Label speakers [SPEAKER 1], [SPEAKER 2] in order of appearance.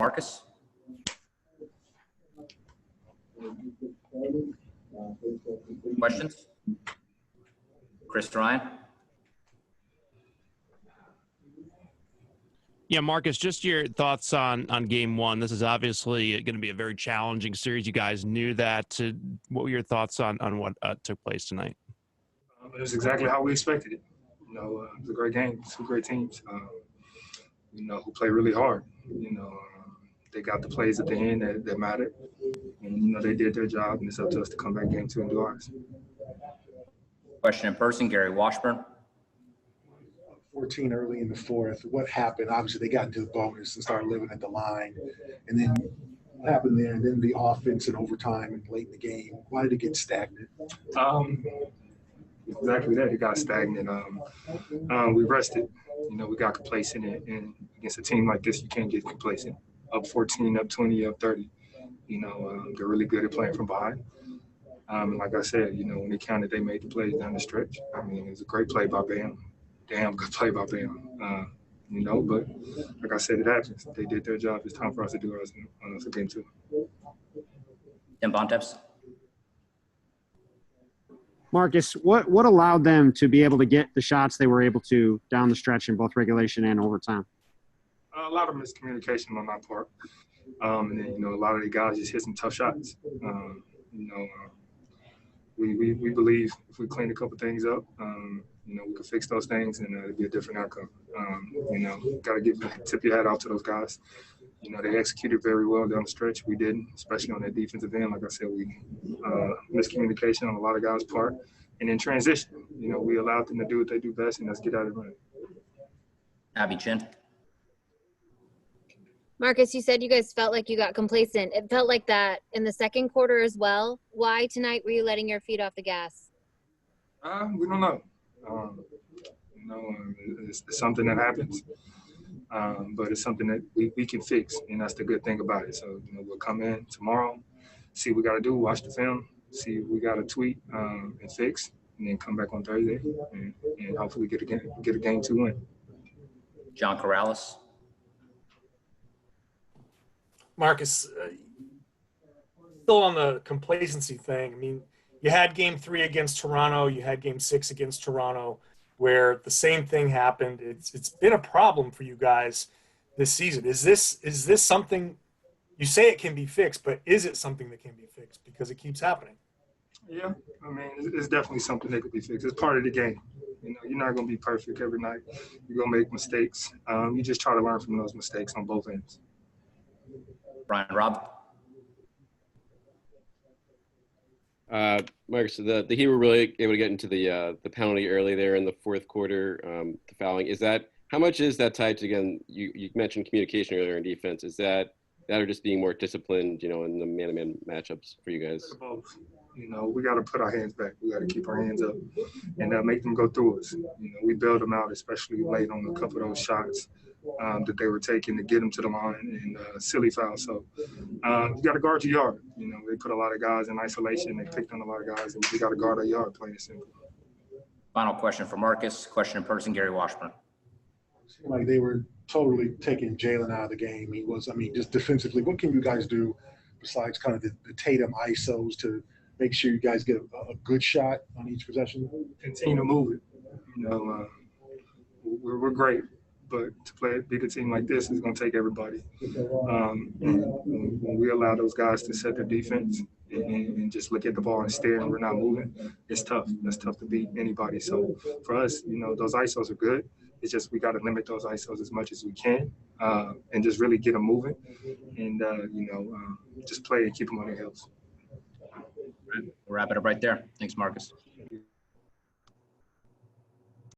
[SPEAKER 1] Marcus? Questions? Chris Ryan?
[SPEAKER 2] Yeah, Marcus, just your thoughts on game one. This is obviously going to be a very challenging series. You guys knew that. What were your thoughts on what took place tonight?
[SPEAKER 3] It was exactly how we expected it. It was a great game, two great teams, who play really hard. They got the plays at the end that mattered. And, they did their job, and it's up to us to come back game two and do ours.
[SPEAKER 1] Question in person, Gary Washburn.
[SPEAKER 4] 14 early in the fourth. What happened? Obviously, they got into the bonus and started living at the line. And then what happened there? And then the offense in overtime and late in the game. Why did it get stagnant?
[SPEAKER 3] Exactly that. It got stagnant. We rested. We got complacent. And against a team like this, you can't get complacent. Up 14, up 20, up 30. They're really good at playing from behind. And like I said, when they counted, they made the plays down the stretch. It was a great play by Bam. Damn good play by Bam. But like I said, it happens. They did their job. It's time for us to do ours on us again, too.
[SPEAKER 1] And Bontemps.
[SPEAKER 5] Marcus, what allowed them to be able to get the shots they were able to down the stretch in both regulation and overtime?
[SPEAKER 3] A lot of miscommunication on my part. And then, a lot of the guys just hit some tough shots. We believe if we clean a couple things up, we can fix those things and it'll be a different outcome. Got to tip your hat off to those guys. They executed very well down the stretch. We didn't, especially on that defensive end. Like I said, we miscommunication on a lot of guys' part. And in transition, we allowed them to do what they do best, and that's get out of the run.
[SPEAKER 1] Abby Chin.
[SPEAKER 6] Marcus, you said you guys felt like you got complacent. It felt like that in the second quarter as well. Why tonight were you letting your feet off the gas?
[SPEAKER 3] We don't know. It's something that happens, but it's something that we can fix, and that's the good thing about it. So, we'll come in tomorrow, see what we got to do, watch the film, see what we got to tweak and fix, and then come back on Thursday and hopefully get a game two win.
[SPEAKER 1] John Corrales.
[SPEAKER 7] Marcus, still on the complacency thing. You had game 3 against Toronto. You had game 6 against Toronto where the same thing happened. It's been a problem for you guys this season. Is this something you say it can be fixed, but is it something that can be fixed because it keeps happening?
[SPEAKER 3] Yeah, it's definitely something that could be fixed. It's part of the game. You're not going to be perfect every night. You're going to make mistakes. You just try to learn from those mistakes on both ends.
[SPEAKER 1] Brian Robb.
[SPEAKER 8] Marcus, the Heat were really able to get into the penalty early there in the fourth quarter, the fouling. How much is that tied to, again, you mentioned communication earlier in defense. Is that or just being more disciplined, in the man-to-man matchups for you guys?
[SPEAKER 3] Both. We got to put our hands back. We got to keep our hands up and make them go through us. We bailed them out, especially late on a couple of those shots that they were taking to get them to the line and silly foul. So you got to guard your yard. They put a lot of guys in isolation. They picked on a lot of guys, and we got to guard our yard, plain and simple.
[SPEAKER 1] Final question for Marcus. Question in person, Gary Washburn.
[SPEAKER 4] Seemed like they were totally taking Jalen out of the game. He was, just defensively, what can you guys do besides kind of the Tatum ISOs to make sure you guys get a good shot on each possession?
[SPEAKER 3] Continue to move it. We're great, but to beat a team like this is going to take everybody. When we allow those guys to set their defense and just look at the ball and stare and we're not moving, it's tough. That's tough to beat anybody. So for us, those ISOs are good. It's just we got to limit those ISOs as much as we can and just really get them moving and, just play and keep them on their heels.
[SPEAKER 1] We'll wrap it up right there. Thanks, Marcus.